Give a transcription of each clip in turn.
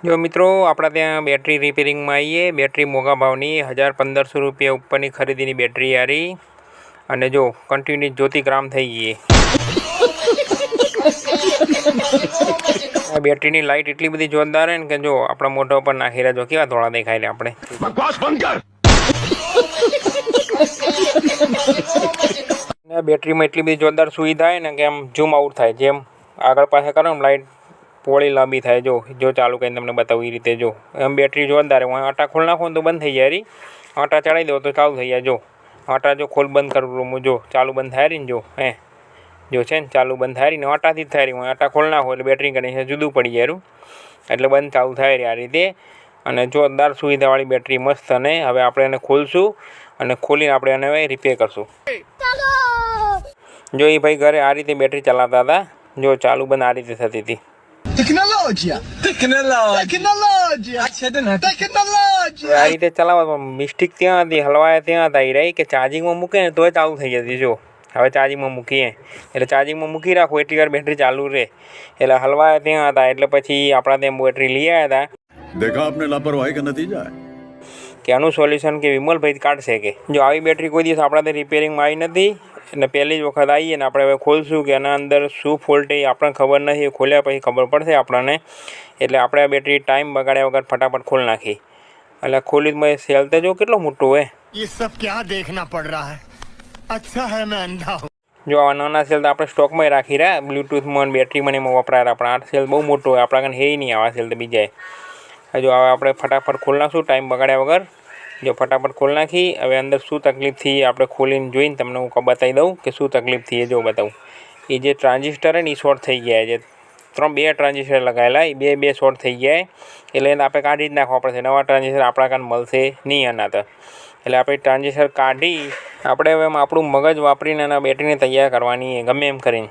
जो मित्रों अपना त्या बेटरी रिपेरिंग में आईए। बेटरी मोगा भावनी 1000-1500 रुपया उपरनी खरीदीनी बेटरी आ रही अने जो कंटिन्यू ज्योति ग्राम थई गई। बेटरी नी लाइट एटली बधी जोरदार है कि जो अपना मोढा पर नाखी रहा जो केवा धोळा देखाय रे आपणे। बकवास बंद कर। बेटरी में एटली बधी जोरदार सुविधा है ने कि आम झूम आउट थाय, जेम आगळ पाछळ करो लाइट पोड़ी लांबी थाय। जो चालू करीने तमने बतावुं ए रीते जो एम बेटरी जोरदार है। आटा खोल नाखो तो बंद थई जाय री, आटा चढ़ाई दो तो चालू थई जाय। जो आटा जो खोल बंद करूँ जो चालू बंद थाय री जो हे जो छे चालू बंद थाय री आटा थी थाय री। आटा खोल नाखो એટલે બેટરી કનેક્શન જુદું પડી જાય એટલે બંધ ચાલુ થાય રી आ रीते। અને જોરદાર સુવિધાવાળી બેટરી મસ્ત। અને હવે આપણે એને ખોલશું અને ખોલીને આપણે એને રિપેર કરશું। जो ये भाई घरे आ रीते बैटरी चलाता था, जो चालू बंद आ रीते थती थी। आ रीते चलावा मिस्टेक त्यां हती, हलवाए त्यां हता ई रही कि चार्जिंग में मूके ने तोय चालू थई जती। जो हवे चार्जिंग में मूकीए એટલે ચાર્જિંગ में मूकी राखो એટલી વાર બેટરી चालू रहे। એટલે હલવાए त्यां हता એટલે પછી આપણા ત્યાં બેટરી લઈ आया था। देखा आपने लापरवाही का नतीजा है કે આનું સોલ્યુશન કે વિમલભાઈ કાઢશે કે જો આવી બેટરી કોઈ દિવસ આપણા ત્યાં રિપેરિંગમાં આવી નથી અને પહેલી જ વખત આવીએ ને આપણે હવે ખોલશું કે આના અંદર શું ફોલ્ટ એ આપણને ખબર નથી। ખોલ્યા પછી ખબર પડશે આપણને। એટલે આપણે આ બેટરી ટાઈમ બગાડ્યા વગર ફટાફટ ખોલ નાખી। એટલે ખોલી મેં સેલ તો જો કેટલો મોટો હોય। ये सब क्या देखना पड़ रहा है। अच्छा है मैं अंधा हूँ। जो आ नाना सेल तो આપણે સ્ટોકમાં રાખી રહ્યા બ્લૂટૂથમાં બેટરીમાં એમાં વપરાય। આપણા આ સેલ બહુ મોટો હોય, આપણા કને હે નહીં આવા સેલ તો બીજા। जो આપણે ફટાફટ ખોલ નાખશું ટાઈમ બગાડ્યા વગર। जो फटाफट खोल नाखी। हवे अंदर शू तकलीफ थी आपणे खोलीने जोईने तमने हूँ बतावी दऊँ कि शू तकलीफ थी। जो बताऊँ ये जे ट्रांजिस्टर है ने शॉर्ट थई गया है। जे बे ट्रांजिस्टर लगायेला ए बे शॉर्ट थई गया है एटले आपणे काढी ज नाखवा पड़शे। नवा ट्रांजिस्टर आपणा कान मळशे नहीं आना तो। एटले आपणे ट्रांजिस्टर काढी आपणे हवे आपणुं मगज वापरीने आना बेटरीने तैयार करवानी है गमे एम करीने।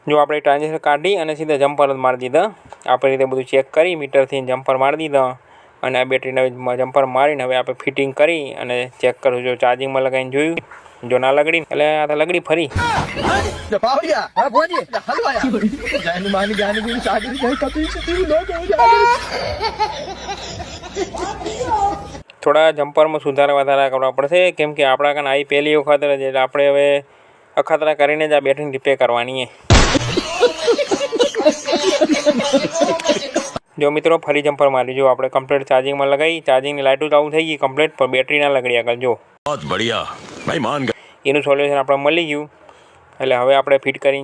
जो आपणे ट्रांजिस्टर काढी अने सीधा जम्पर मारी दीधा। आपणे रीते बधुं चेक करी मीटर थी जम्पर मारी दीधा अने आ बेटरीने जम्पर मारीने हवे आपणे फिटिंग करी अने चेक करूं। जो चार्जिंग में लगाईने जोयुं जो ना लगड़ी એટલે આ તો लगड़ी फरी। थोड़ा जम्पर में सुधारा वधारा करवा पड़शे केम के आपणा कने आई पहली वखत ज એટલે આપણે હવે અખતરા કરીને જ આ બેટરી રિપેર કરવાની છે। जो मित्रों फरी जम्पर मारी। जो आपणे कम्प्लीट चार्जिंग में लगाई, चार्जिंग लाइटों चालू थई गई कम्प्लीट, पर बेटरी ना लगड़ी आगळ। जो बहुत बढ़िया, मैं मान गया। एनु सोल्यूशन आपणे मळी गयुं। એટલે હવે આપણે ફિટ કરી